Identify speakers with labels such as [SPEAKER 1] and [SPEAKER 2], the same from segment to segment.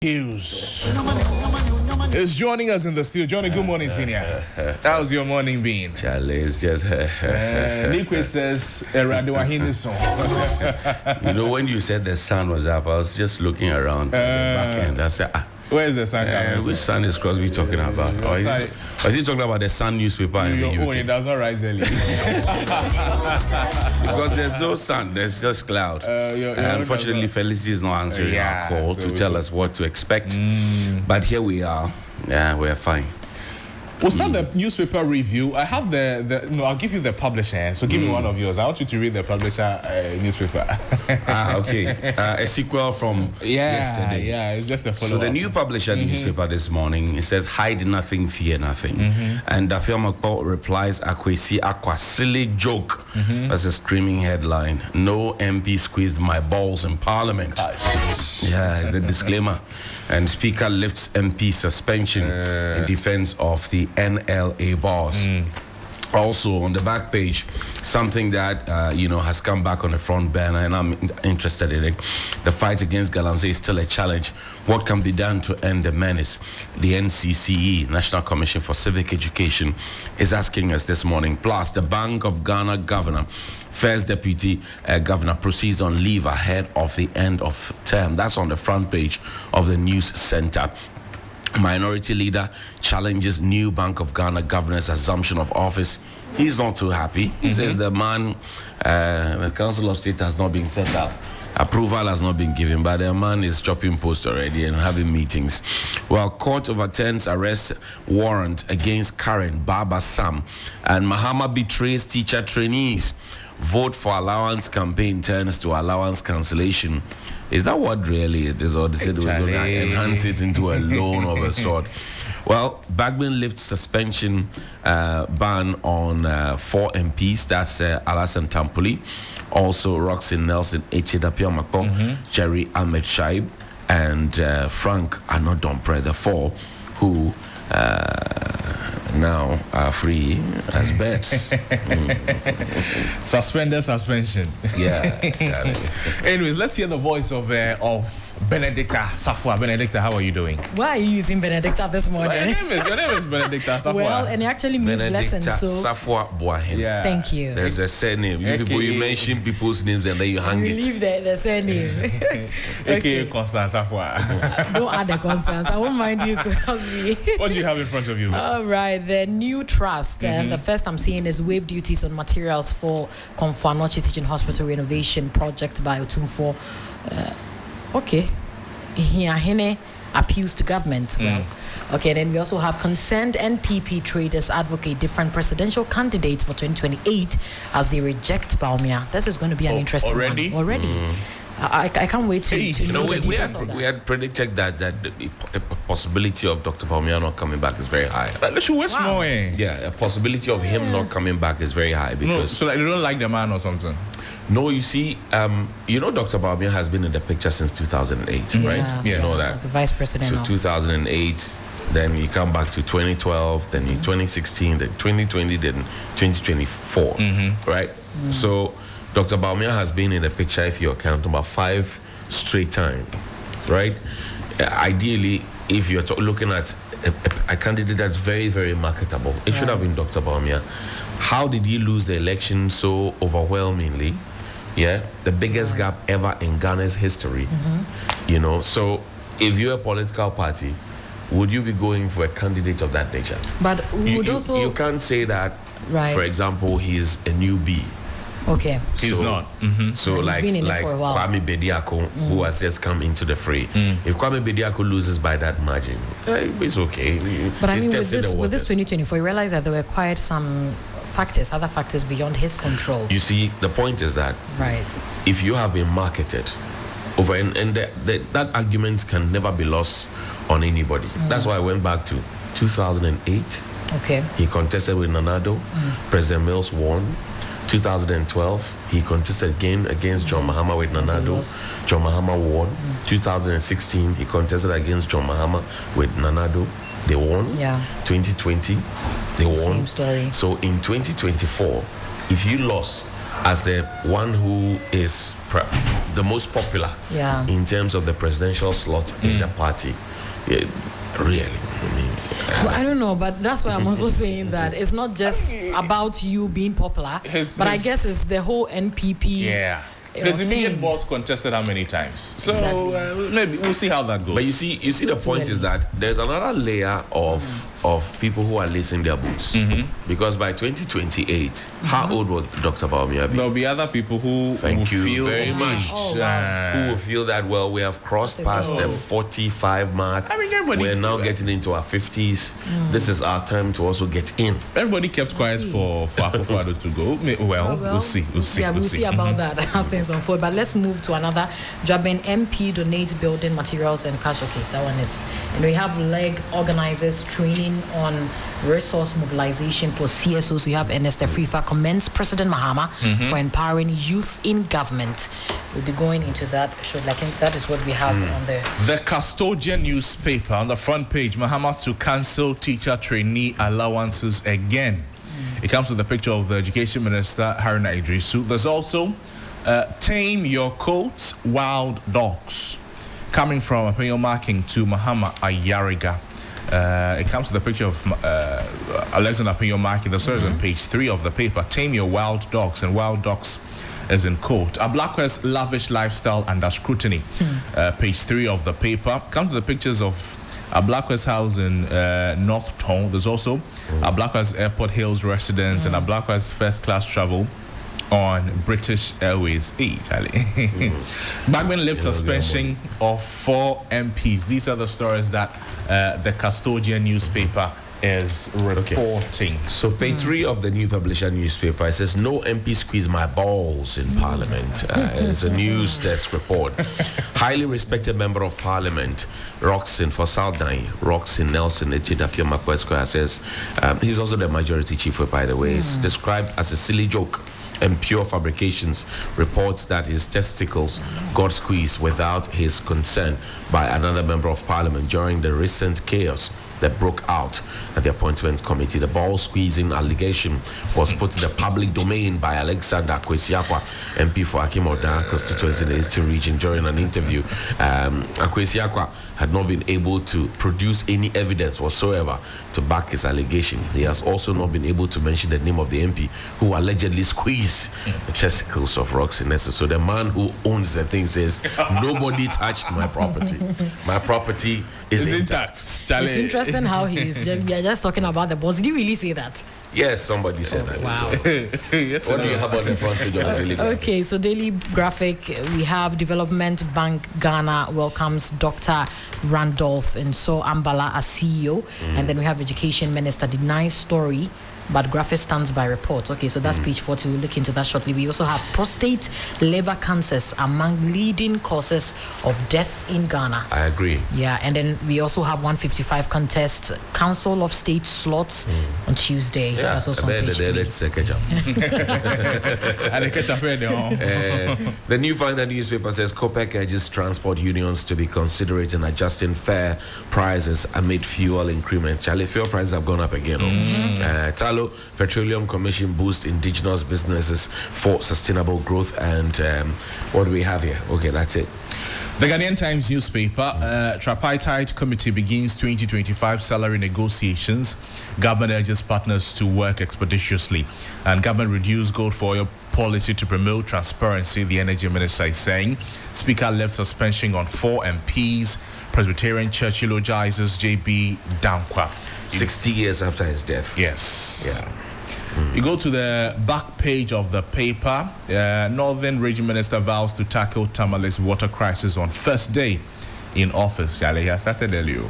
[SPEAKER 1] Hughes is joining us in the studio. Johnny, good morning, senior. How's your morning been?
[SPEAKER 2] Charlie, it's just...
[SPEAKER 1] Liquid says, Boahene song.
[SPEAKER 2] You know, when you said the sun was up, I was just looking around the back end. I said,
[SPEAKER 1] where's the sun coming?
[SPEAKER 2] which sun is Crosby talking about? Or is he talking about the Sun newspaper in the UK?
[SPEAKER 1] Oh, it does not rise early.
[SPEAKER 2] Because there's no sun, there's just clouds. Unfortunately, Felicity is not answering our call to tell us what to expect. But here we are. Yeah, we're fine.
[SPEAKER 1] We'll start the newspaper review. I have I'll give you the publisher. So give me one of yours. I want you to read the publisher newspaper.
[SPEAKER 2] Okay. A sequel from yesterday.
[SPEAKER 1] Yeah, it's just a follow-up.
[SPEAKER 2] So the new publisher newspaper this morning, it says, hide nothing, fear nothing. And Dapio Makpo replies, Akwesi Akwa, silly joke. That's a screaming headline. No MP squeezed my balls in Parliament. Yeah, it's the disclaimer. And Speaker lifts MP suspension in defense of the NLA boss. Also on the back page, something that has come back on the front burner, and I'm interested in it. The fight against Galamsey is still a challenge. What can be done to end the menace? The NCCE, National Commission for Civic Education, is asking us this morning. Plus, the Bank of Ghana governor, First Deputy Governor, proceeds on leave ahead of the end of term. That's on the front page of the news center. Minority leader challenges new Bank of Ghana governor's assumption of office. He's not too happy. He says the man, the Council of State has not been set up. Approval has not been given, but the man is chopping post already and having meetings. Well, court overturns arrest warrant against Karen Baba Sam, and Mahama betrays teacher trainees. Vote for allowance campaign turns to allowance cancellation. Is that what really it is, or they said we're going to enhance it into a loan of a sort? Well, Bagman lifts suspension ban on 4 MPs. That's Alassane Tampoli, also Roxy Nelson, Dapio Makpo, Jerry Ahmed Shaib, and Frank Anodompre, the 4 who now are free as bets.
[SPEAKER 1] Suspended suspension.
[SPEAKER 2] Yeah.
[SPEAKER 1] Anyways, let's hear the voice of Benedicta Sarfoa. Benedicta, how are you doing?
[SPEAKER 3] Why are you using Benedicta this morning?
[SPEAKER 1] Your name is Benedicta Sarfoa.
[SPEAKER 3] Well, and it actually means blessing.
[SPEAKER 2] Benedicta
[SPEAKER 3] So
[SPEAKER 2] Sarfoa Boahene.
[SPEAKER 3] yeah. Thank you.
[SPEAKER 2] There's a surname. You mention people's names and then you hang it.
[SPEAKER 3] Leave the surname.
[SPEAKER 1] AKA Constance Sarfoa.
[SPEAKER 3] Don't add the Constance. I won't mind you, Crosby.
[SPEAKER 1] What do you have in front of you?
[SPEAKER 3] All right, the new trust. And the first I'm seeing is waive duties on materials for Komfo Teaching Hospital renovation project by Otumfo. Okay. Hene appeals to government. Well, okay, then we also have concerned NPP traders advocate different presidential candidates for 2028 as they reject Bawumia. This is going to be an interesting one. Already. I can't wait to know the details of that.
[SPEAKER 2] We had predicted that the possibility of Dr. Bawumia not coming back is very high. Yeah, a possibility of him not coming back is very high because
[SPEAKER 1] so like they don't like the man or something.
[SPEAKER 2] No, you see, Dr. Bawumia has been in the picture since 2008, right?
[SPEAKER 3] Yeah,
[SPEAKER 2] you know that.
[SPEAKER 3] As the vice president.
[SPEAKER 2] So
[SPEAKER 3] now.
[SPEAKER 2] 2008, then you come back to 2012, then in 2016, then 2020, then 2024, right? So Dr. Bawumia has been in the picture, if you count, about 5 straight times, right? Ideally, if you're looking at a candidate that's very, very marketable, it should have been Dr. Bawumia. How did he lose the election so overwhelmingly? Yeah, the biggest gap ever in Ghana's history. So if you're a political party, would you be going for a candidate of that nature?
[SPEAKER 3] But
[SPEAKER 2] you can't say that, for example, he's a newbie.
[SPEAKER 3] Okay.
[SPEAKER 1] He's not.
[SPEAKER 2] So
[SPEAKER 3] he's been in it for a while.
[SPEAKER 2] Kwame Bediako, who has just come into the fray. If Kwame Bediako loses by that margin, it's okay.
[SPEAKER 3] But I mean, with this 2024, you realize that there were quite some other factors beyond his control.
[SPEAKER 2] You see, the point is that if you have been marketed over, and that argument can never be lost on anybody. That's why I went back to 2008.
[SPEAKER 3] Okay.
[SPEAKER 2] He contested with Nanado. President Mills won. 2012, he contested again against John Mahama with Nanado. John Mahama won. 2016, he contested against John Mahama with Nanado. They won. 2020, they won.
[SPEAKER 3] Same story.
[SPEAKER 2] So in 2024, if you lost as the one who is the most popular
[SPEAKER 3] Yeah.
[SPEAKER 2] in terms of the presidential slot in the party. Yeah, really. I mean,
[SPEAKER 3] Well, I don't know, but that's why I'm also saying that it's not just about you being popular, but I guess it's the whole NPP.
[SPEAKER 1] Yeah. His immediate boss contested how many times? So
[SPEAKER 3] Exactly.
[SPEAKER 1] maybe we'll see how that goes.
[SPEAKER 2] but you see, the point is that there's another layer of people who are lacing their boots, because by 2028, how old was Dr. Boahene?
[SPEAKER 1] There'll be other people who
[SPEAKER 2] Thank
[SPEAKER 1] will
[SPEAKER 2] you
[SPEAKER 1] feel
[SPEAKER 2] very much.
[SPEAKER 3] Oh, wow.
[SPEAKER 2] Who will feel that, well, we have crossed past the 45 mark.
[SPEAKER 1] I mean, everybody-
[SPEAKER 2] we're now getting into our 50s. This is our time to also get in.
[SPEAKER 1] Everybody kept quiet for Akufo-Addo to go. Well, we'll see. We'll see.
[SPEAKER 3] Yeah, we'll see about that as things unfold. But let's move to another. Jabin MP donate building materials and cash. Okay, that one is. And we have leg organizers training on resource mobilization for CSOs. We have Ernest Afrifa commends President Mahama for empowering youth in government. We'll be going into that shortly. I think that is what we have on there.
[SPEAKER 1] The Custodian newspaper on the front page, Mahama to cancel teacher trainee allowances again. It comes with a picture of the Education Minister, Haruna Idrisu. There's also Tame Your Coats, Wild Dogs, coming from Apenyo Marking to Mahama Ayariga. It comes with a picture of Alexander Apenyo Marking. The story is on page 3 of the paper. Tame Your Wild Dogs, and Wild Dogs is in quote. Ablakwe's lavish lifestyle under scrutiny. Page 3 of the paper. Come to the pictures of Ablakwe's house in North Town. There's also Ablakwe's Airport Hills residence and Ablakwe's first class travel on British Airways. Charlie. Bagman lifts suspension of 4 MPs. These are the stories that the Custodian newspaper is reporting.
[SPEAKER 2] So page 3 of the new publisher newspaper, it says no MP squeeze my balls in Parliament. It's a news desk report. Highly respected member of Parliament, Roxin for Southern, Roxin Nelson Echidafia Makwesco says he's also the majority chief whip, by the way. It's described as a silly joke and pure fabrications. Reports that his testicles got squeezed without his consent by another member of Parliament during the recent chaos that broke out at the appointment committee. The ball squeezing allegation was put in the public domain by Alexander Akwesiakwa, MP for Akimoda constituency in the Eastern region. During an interview, Akwesiakwa had not been able to produce any evidence whatsoever to back his allegation. He has also not been able to mention the name of the MP who allegedly squeezed the testicles of Roxy Nessa. So the man who owns the thing says, nobody touched my property. My property is intact.
[SPEAKER 3] It's interesting how we are just talking about the boss. Did he really say that?
[SPEAKER 2] Yes, somebody said that.
[SPEAKER 3] Wow.
[SPEAKER 2] So, what do you have on the front page of the Daily Graphic?
[SPEAKER 3] Okay, so Daily Graphic, we have Development Bank Ghana welcomes Dr. Randolph and so Ambala as CEO, and then we have Education Minister denies story, but Graphic stands by report. Okay, so that's page 40. We'll look into that shortly. We also have prostate liver cancers among leading causes of death in Ghana.
[SPEAKER 2] I agree.
[SPEAKER 3] Yeah, and then we also have 155 contest Council of State slots on Tuesday.
[SPEAKER 2] Yeah,
[SPEAKER 3] That's also on page 3.
[SPEAKER 2] let's catch up. The New Finder newspaper says COPEC urges transport unions to be considerate in adjusting fare prices amid fuel increment. Charlie, fuel prices have gone up again. Talo Petroleum Commission boosts indigenous businesses for sustainable growth. And what do we have here? Okay, that's it.
[SPEAKER 1] The Ghanaian Times newspaper, Tripartite Committee begins 2025 salary negotiations. Government urges partners to work expeditiously. And government reduced gold for oil policy to promote transparency, the energy minister is saying. Speaker left suspension on 4 MPs. Presbyterian Church eulogizes JB Dankwa.
[SPEAKER 2] 60 years after his death.
[SPEAKER 1] Yes.
[SPEAKER 2] Yeah.
[SPEAKER 1] You go to the back page of the paper. Northern Region Minister vows to tackle Tamale's water crisis on first day in office. Charlie, he started earlier.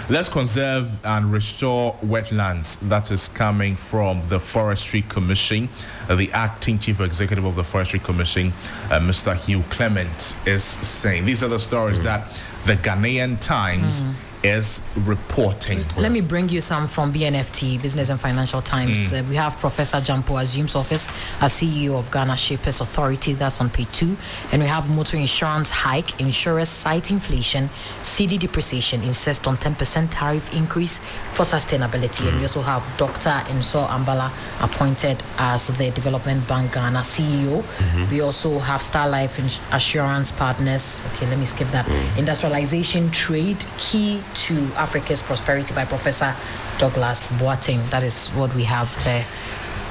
[SPEAKER 1] Let's conserve and restore wetlands. That is coming from the Forestry Commission. The acting chief executive of the Forestry Commission, Mr. Hugh Clement, is saying. These are the stories that the Ghanaian Times is reporting.
[SPEAKER 3] Let me bring you some from BNFT, Business and Financial Times. We have Professor Jampo assumes office as CEO of Ghana Shapers Authority. That's on page 2. And we have motor insurance hike. Insurers cite inflation. CD depreciation insist on 10% tariff increase for sustainability. And we also have Dr. Enso Ambala appointed as the Development Bank Ghana CEO. We also have Star Life Assurance Partners. Okay, let me skip that. Industrialization trade key to Africa's prosperity by Professor Douglas Boateng. That is what we have there.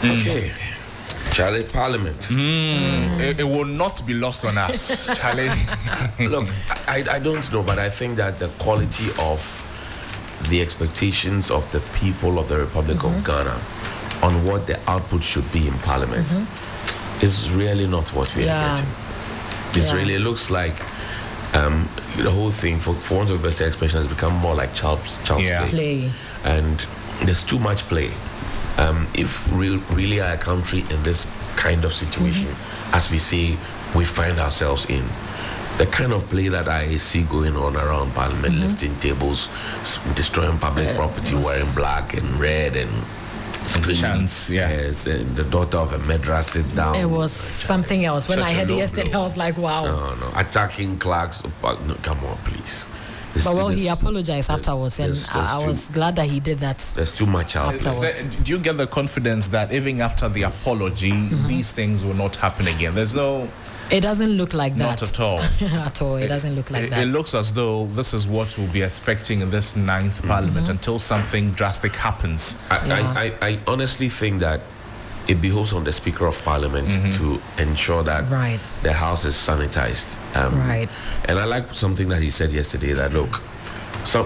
[SPEAKER 2] Okay. Charlie, Parliament.
[SPEAKER 1] It will not be lost on us, Charlie.
[SPEAKER 2] Look, I don't know, but I think that the quality of the expectations of the people of the Republic of Ghana on what the output should be in Parliament is really not what we are getting. It really looks like the whole thing, for want of a better expression, has become more like child's play. And there's too much play. If we really are a country in this kind of situation, as we say, we find ourselves in, the kind of play that I see going on around Parliament, lifting tables, destroying public property, wearing black and red and screaming, yes, and the daughter of a Medra sit down.
[SPEAKER 3] It was something else. When I heard it yesterday, I was like, wow.
[SPEAKER 2] No, attacking clerks. No, come on, please.
[SPEAKER 3] But he apologized afterwards, and I was glad that he did that.
[SPEAKER 2] There's too much afterwards.
[SPEAKER 1] Do you get the confidence that even after the apology, these things will not happen again? There's no...
[SPEAKER 3] It doesn't look like that.
[SPEAKER 1] Not at all.
[SPEAKER 3] At all. It doesn't look like that.
[SPEAKER 1] It looks as though this is what we'll be expecting in this 9th Parliament until something drastic happens.
[SPEAKER 2] I honestly think that it behoves on the Speaker of Parliament to ensure that the House is sanitized. And I like something that he said yesterday, that look,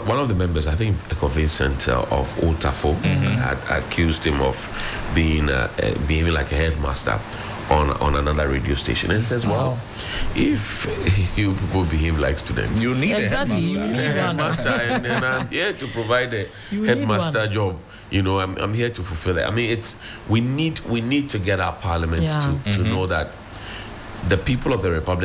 [SPEAKER 2] one of the members, I think Vincent of Old Tafo, had accused him of behaving like a headmaster on another radio station, and says, well, if you people behave like students,
[SPEAKER 1] you need a
[SPEAKER 2] headmaster, and I'm here to provide a headmaster job. You know, I'm here to fulfill it. I mean, we need to get our Parliament to know that the people of the Republic